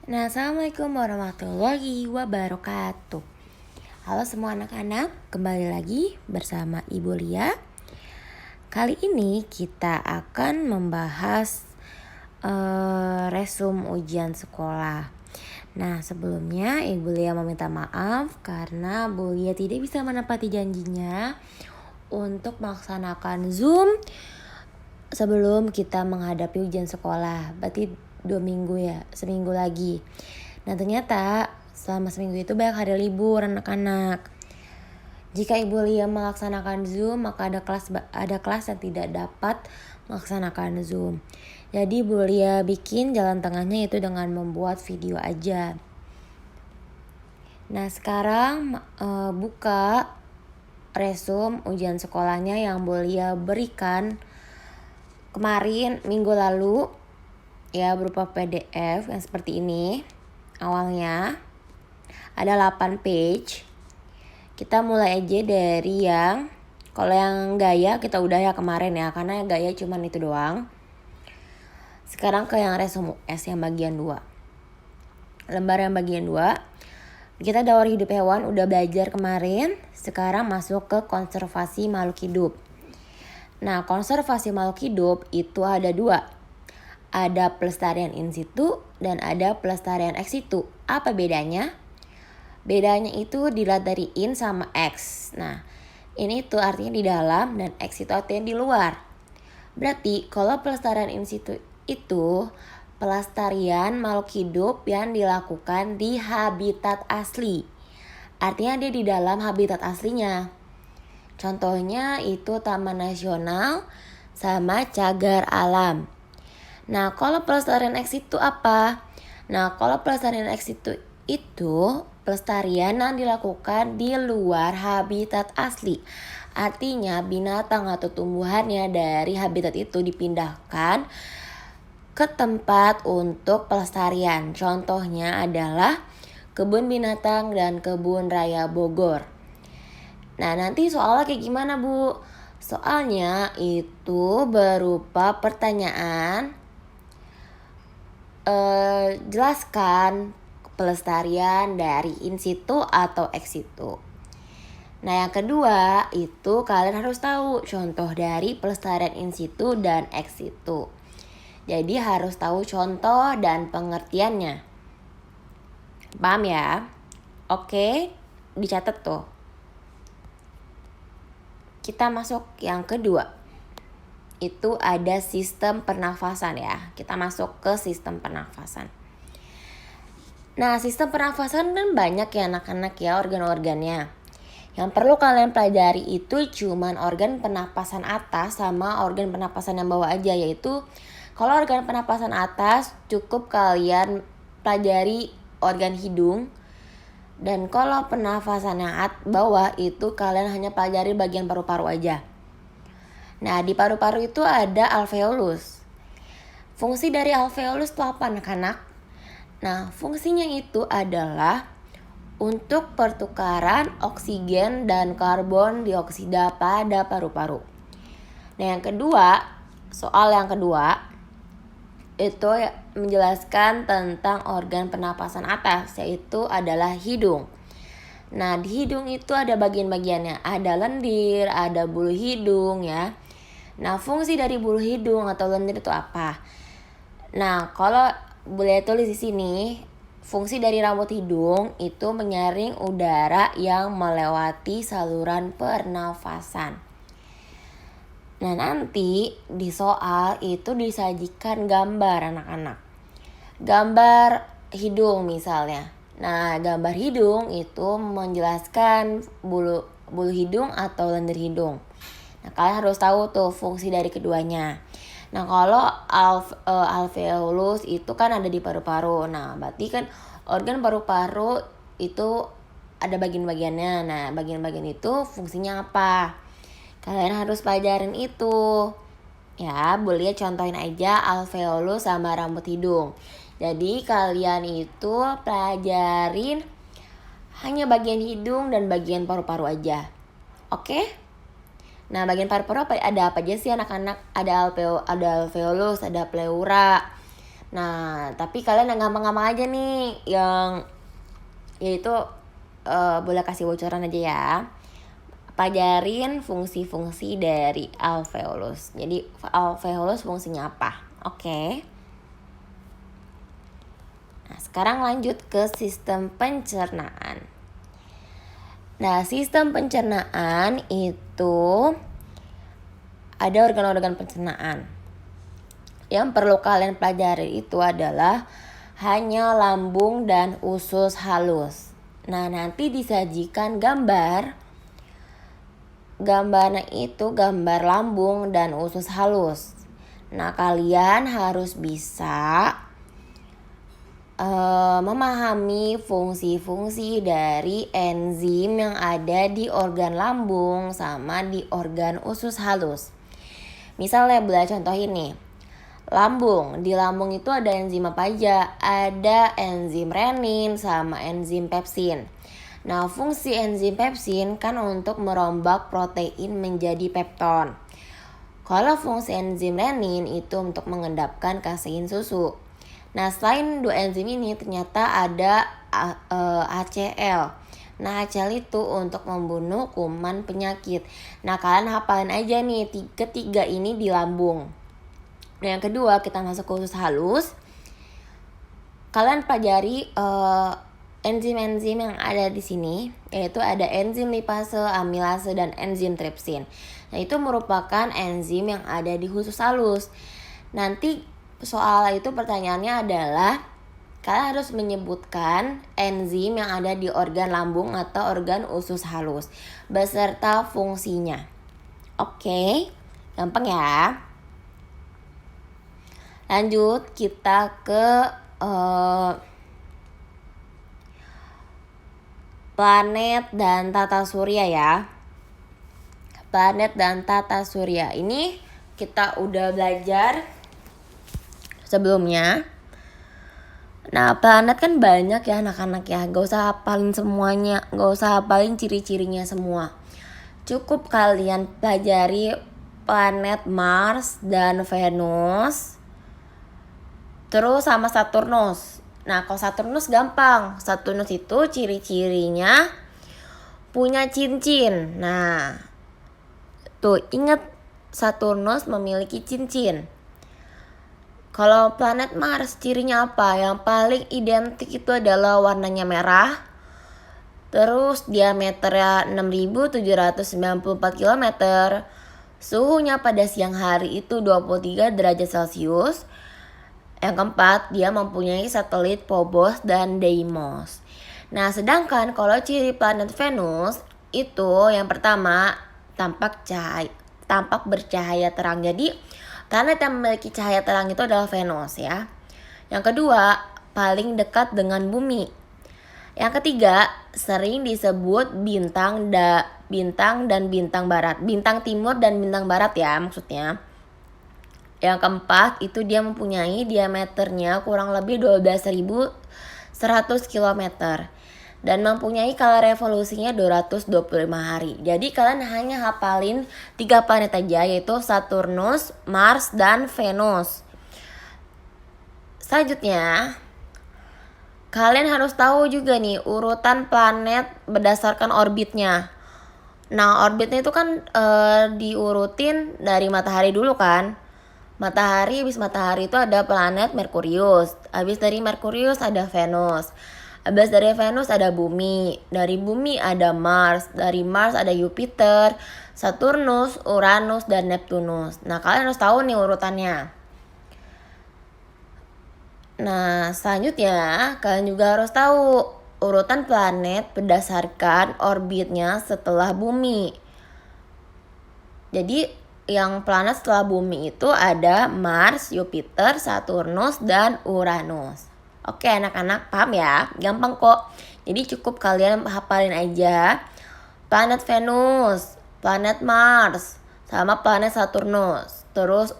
Nah, Assalamualaikum warahmatullahi wabarakatuh. Halo semua anak-anak, kembali lagi bersama Ibu Lia. Kali ini kita akan membahas resum ujian sekolah. Nah, sebelumnya Ibu Lia meminta maaf karena Bu Lia tidak bisa menepati janjinya untuk melaksanakan Zoom sebelum kita menghadapi ujian sekolah. Berarti 2 minggu ya, seminggu lagi. Nah ternyata selama seminggu itu banyak hari libur anak-anak. Jika Ibu Lia melaksanakan Zoom, maka ada kelas yang tidak dapat melaksanakan Zoom. Jadi Ibu Lia bikin jalan tengahnya itu dengan membuat video aja. Nah sekarang buka resum ujian sekolahnya yang Bu Lia berikan kemarin minggu lalu ya, berupa PDF yang seperti ini. Awalnya ada 8 page. Kita mulai aja dari kalau yang gaya kita udah ya kemarin ya, karena yang gaya cuman itu doang. Sekarang ke yang resum US yang bagian 2. Lembar yang bagian 2. Kita daur hidup hewan udah belajar kemarin. Sekarang masuk ke konservasi makhluk hidup. Nah, konservasi makhluk hidup itu ada 2. Ada pelestarian in situ dan ada pelestarian ex situ. Apa bedanya? Bedanya itu dilihat dari in sama ex. Nah, ini tuh artinya di dalam dan ex itu artinya di luar. Berarti kalau pelestarian in situ itu pelestarian makhluk hidup yang dilakukan di habitat asli. Artinya dia di dalam habitat aslinya. Contohnya itu taman nasional sama cagar alam. Nah, kalau pelestarian ex situ apa? Nah, kalau pelestarian ex situ itu pelestarian yang dilakukan di luar habitat asli. Artinya binatang atau tumbuhannya dari habitat itu dipindahkan ke tempat untuk pelestarian. Contohnya adalah kebun binatang dan kebun raya Bogor. Nah, nanti soalnya kayak gimana, Bu? Soalnya itu berupa pertanyaan jelaskan pelestarian dari in situ atau ex situ. Nah, yang kedua itu kalian harus tahu contoh dari pelestarian in situ dan ex situ. Jadi harus tahu contoh dan pengertiannya. Paham ya? Oke, dicatat tuh. Kita masuk yang kedua. Itu ada sistem pernafasan ya. Kita masuk ke sistem pernafasan. Nah, sistem pernafasan kan banyak ya anak-anak ya organ-organnya. Yang perlu kalian pelajari itu cuman organ pernapasan atas sama organ pernapasan yang bawah aja, yaitu kalau organ pernapasan atas cukup kalian pelajari organ hidung, dan kalau pernapasan yang bawah itu kalian hanya pelajari bagian paru-paru aja. Nah, di paru-paru itu ada alveolus. Fungsi dari alveolus itu apa anak-anak? Nah, fungsinya itu adalah untuk pertukaran oksigen dan karbon dioksida pada paru-paru. Nah, yang kedua, soal yang kedua itu menjelaskan tentang organ pernapasan atas, yaitu adalah hidung. Nah, di hidung itu ada bagian-bagiannya, ada lendir, ada bulu hidung ya. Nah, fungsi dari bulu hidung atau lendir itu apa? Nah, kalau boleh tulis di sini, fungsi dari rambut hidung itu menyaring udara yang melewati saluran pernafasan. Nah, nanti di soal itu disajikan gambar anak-anak. Gambar hidung misalnya. Nah, gambar hidung itu menjelaskan bulu hidung atau lendir hidung. Nah, kalian harus tahu tuh fungsi dari keduanya. Nah, kalau alveolus itu kan ada di paru-paru. Nah, berarti kan organ paru-paru itu ada bagian-bagiannya. Nah, bagian-bagian itu fungsinya apa? Kalian harus pelajarin itu. Ya, boleh contohin aja alveolus sama rambut hidung. Jadi, kalian itu pelajarin hanya bagian hidung dan bagian paru-paru aja. Oke? Nah, bagian paru-paru ada apa aja sih anak-anak? Ada alveolus, ada pleura. Nah, tapi kalian yang gampang-gampang aja nih, yang yaitu boleh kasih bocoran aja ya. Pelajarin fungsi-fungsi dari alveolus. Jadi alveolus fungsinya apa? Oke. Nah, sekarang lanjut ke sistem pencernaan. Nah, sistem pencernaan itu ada organ-organ pencernaan. Yang perlu kalian pelajari itu adalah hanya lambung dan usus halus. Nah, nanti disajikan gambarnya itu gambar lambung dan usus halus. Nah, kalian harus bisa memahami fungsi-fungsi dari enzim yang ada di organ lambung sama di organ usus halus. Misalnya belajar contoh ini. Lambung, di lambung itu ada enzim apa aja? Ada enzim renin sama enzim pepsin. Nah, fungsi enzim pepsin kan untuk merombak protein menjadi pepton. Kalau fungsi enzim renin itu untuk mengendapkan kasein susu. Nah, selain dua enzim ini ternyata ada HCl. Nah, HCl itu untuk membunuh kuman penyakit. Nah, kalian hafalin aja nih ketiga ini di lambung. Nah, yang kedua kita masuk ke usus halus. Kalian pelajari enzim-enzim yang ada di sini, yaitu ada enzim lipase, amilase, dan enzim tripsin. Nah, itu merupakan enzim yang ada di usus halus. Nanti soal itu pertanyaannya adalah kalian harus menyebutkan enzim yang ada di organ lambung atau organ usus halus beserta fungsinya. Oke, gampang ya. Lanjut kita ke planet dan tata surya ya. Planet dan tata surya ini kita udah belajar sebelumnya. Nah, planet kan banyak ya anak-anak ya. Gak usah hafalin semuanya, gak usah hafalin ciri-cirinya semua. Cukup kalian pelajari planet Mars dan Venus, terus sama Saturnus. Nah, kalau Saturnus gampang. Saturnus itu ciri-cirinya punya cincin. Nah, tuh ingat Saturnus memiliki cincin. Kalau planet Mars cirinya apa? Yang paling identik itu adalah warnanya merah. Terus diameternya 6.794 km. Suhunya pada siang hari itu 23 derajat Celcius. Yang keempat, dia mempunyai satelit Phobos dan Deimos. Nah, sedangkan kalau ciri planet Venus itu yang pertama tampak bercahaya terang. Jadi, planet yang memiliki cahaya terang itu adalah Venus ya. Yang kedua, paling dekat dengan bumi. Yang ketiga, sering disebut bintang dan bintang barat. Bintang timur dan bintang barat ya maksudnya. Yang keempat, itu dia mempunyai diameternya kurang lebih 12.100 km dan mempunyai kala revolusinya 225 hari. Jadi kalian hanya hafalin 3 planet aja, yaitu Saturnus, Mars, dan Venus. Selanjutnya, kalian harus tahu juga nih urutan planet berdasarkan orbitnya. Nah, orbitnya itu kan diurutin dari matahari dulu kan. Habis matahari itu ada planet Merkurius. Habis dari Merkurius ada Venus. Habis dari Venus ada bumi. Dari bumi ada Mars. Dari Mars ada Jupiter, Saturnus, Uranus, dan Neptunus. Nah, kalian harus tahu nih urutannya. Nah, selanjutnya kalian juga harus tahu urutan planet berdasarkan orbitnya setelah bumi. Jadi yang planet setelah bumi itu ada Mars, Jupiter, Saturnus, dan Uranus. Oke anak-anak, paham ya? Gampang kok. Jadi cukup kalian hafalin aja planet Venus, planet Mars, sama planet Saturnus. Terus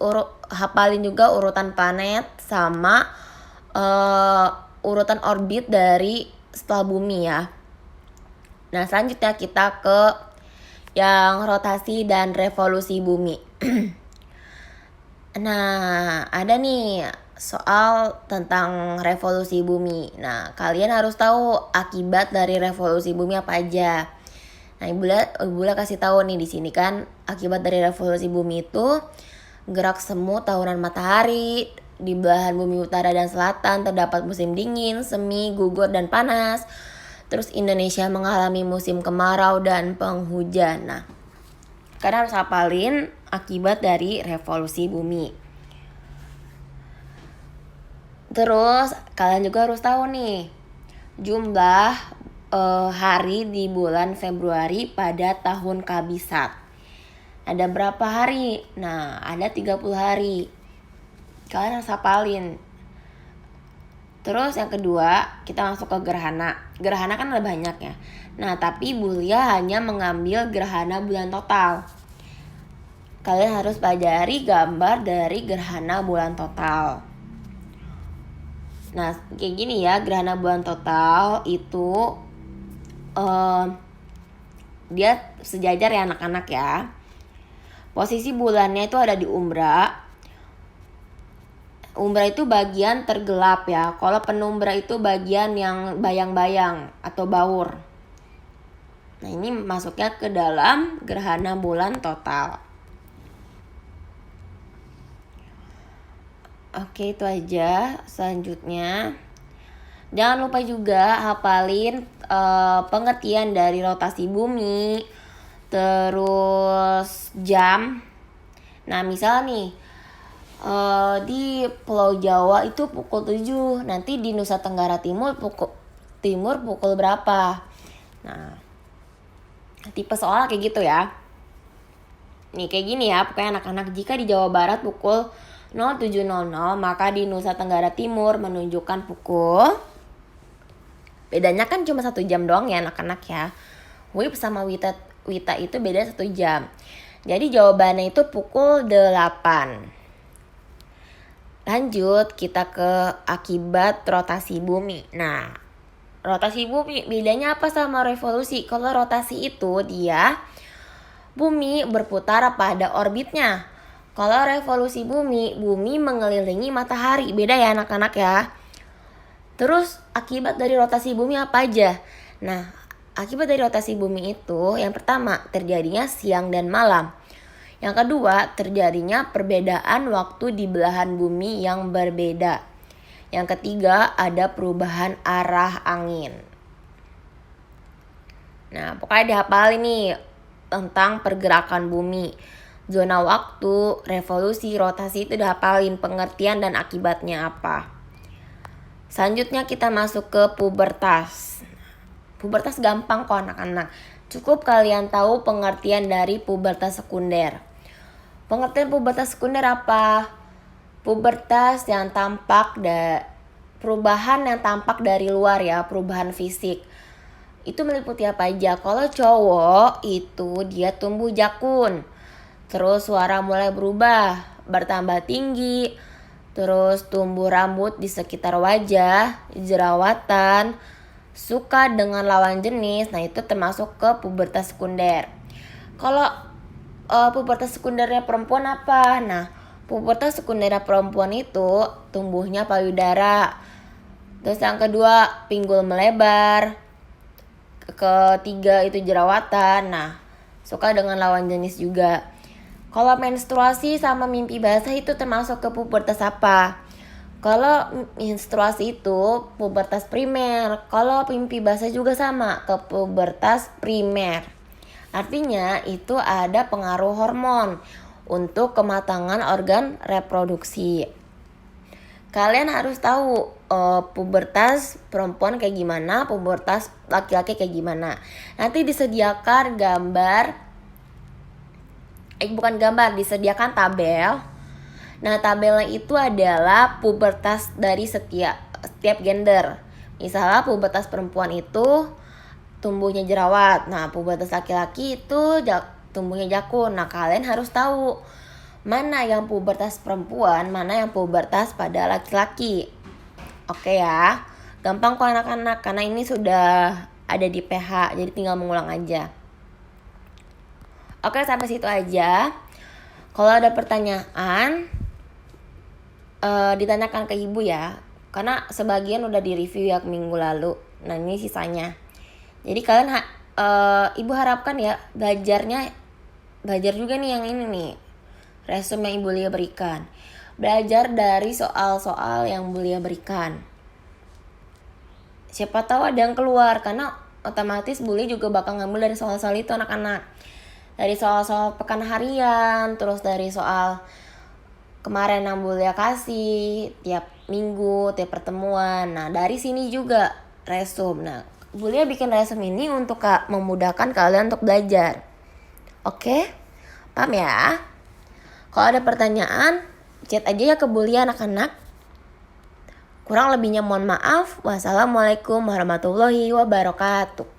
hafalin juga urutan planet sama urutan orbit dari setelah bumi ya. Nah, selanjutnya kita ke yang rotasi dan revolusi bumi. Nah, ada nih soal tentang revolusi bumi. Nah, kalian harus tahu akibat dari revolusi bumi apa aja. Nah, Ibu kasih tahu nih di sini kan, akibat dari revolusi bumi itu gerak semu tahunan matahari, di belahan bumi utara dan selatan terdapat musim dingin, semi, gugur, dan panas. Terus Indonesia mengalami musim kemarau dan penghujan. Nah, kalian harus hafalin akibat dari revolusi bumi. Terus kalian juga harus tahu nih jumlah hari di bulan Februari pada tahun Kabisat. Ada berapa hari? Nah, ada 30 hari. Kalian harus hafalin. Terus yang kedua, kita masuk ke gerhana. Gerhana kan ada banyak ya. Nah, tapi Bulia hanya mengambil gerhana bulan total. Kalian harus pelajari gambar dari gerhana bulan total. Nah, kayak gini ya, gerhana bulan total itu dia sejajar ya anak-anak ya. Posisi bulannya itu ada di umbra. Umbra itu bagian tergelap ya. Kalau penumbra itu bagian yang bayang-bayang atau baur. Nah, ini masuknya ke dalam gerhana bulan total. Oke, itu aja. Selanjutnya, jangan lupa juga hafalin pengertian dari rotasi bumi, terus jam. Nah, misal nih di Pulau Jawa itu pukul 7, nanti di Nusa Tenggara Timur pukul berapa. Nah, tipe soal kayak gitu ya. Nih kayak gini ya, pokoknya anak-anak, jika di Jawa Barat pukul 07.00, maka di Nusa Tenggara Timur menunjukkan pukul, bedanya kan cuma 1 jam doang ya anak-anak ya. WIB sama Wita itu beda 1 jam. Jadi jawabannya itu pukul 8. Lanjut kita ke akibat rotasi bumi. Nah, rotasi bumi bedanya apa sama revolusi? Kalau rotasi itu dia bumi berputar pada orbitnya. Kalau revolusi bumi mengelilingi matahari. Beda ya anak-anak ya. Terus akibat dari rotasi bumi apa aja? Nah, akibat dari rotasi bumi itu yang pertama terjadinya siang dan malam. Yang kedua terjadinya perbedaan waktu di belahan bumi yang berbeda. Yang ketiga ada perubahan arah angin. Nah, pokoknya dihafalin nih tentang pergerakan bumi. Zona waktu, revolusi, rotasi itu dihafalin pengertian dan akibatnya apa. Selanjutnya kita masuk ke pubertas. Pubertas gampang kok anak-anak. Cukup kalian tahu pengertian dari pubertas sekunder. Pengertian pubertas sekunder apa? Pubertas yang tampak perubahan yang tampak dari luar ya, perubahan fisik. Itu meliputi apa aja? Kalau cowok itu dia tumbuh jakun. Terus suara mulai berubah, bertambah tinggi, terus tumbuh rambut di sekitar wajah, jerawatan, suka dengan lawan jenis. Nah, itu termasuk ke pubertas sekunder. Kalau pubertas sekundernya perempuan apa? Nah, pubertas sekundernya perempuan itu tumbuhnya payudara. Terus yang kedua pinggul melebar. Ketiga itu jerawatan. Nah, suka dengan lawan jenis juga. Kalau menstruasi sama mimpi basah itu termasuk ke pubertas apa? Kalau menstruasi itu pubertas primer. Kalau mimpi basah juga sama, ke pubertas primer. Artinya itu ada pengaruh hormon untuk kematangan organ reproduksi. Kalian harus tahu pubertas perempuan kayak gimana, pubertas laki-laki kayak gimana. Nanti disediakan disediakan tabel. Nah, tabelnya itu adalah pubertas dari setiap gender. Misalnya pubertas perempuan itu tumbuhnya jerawat. Nah, pubertas laki-laki itu tumbuhnya jakun. Nah, kalian harus tahu mana yang pubertas perempuan, mana yang pubertas pada laki-laki. Oke ya. Gampang kok anak-anak, karena ini sudah ada di PH, jadi tinggal mengulang aja. Oke, sampai situ aja. Kalau ada pertanyaan, ditanyakan ke ibu ya, karena sebagian udah di review ya minggu lalu. Nah ini sisanya. Jadi kalian ibu harapkan ya belajar juga nih yang ini nih, resume yang ibu Lia berikan. Belajar dari soal-soal yang ibu Lia berikan. Siapa tahu ada yang keluar, karena otomatis Bu Lia juga bakal ngambil dari soal-soal itu anak-anak. Dari soal-soal pekan harian, terus dari soal kemarin yang Bu Lia kasih tiap minggu, tiap pertemuan. Nah dari sini juga resume. Nah Bu Lia bikin resume ini untuk memudahkan kalian untuk belajar. Oke? Paham ya? Kalau ada pertanyaan, chat aja ya ke Bu Lia anak-anak. Kurang lebihnya mohon maaf. Wassalamualaikum warahmatullahi wabarakatuh.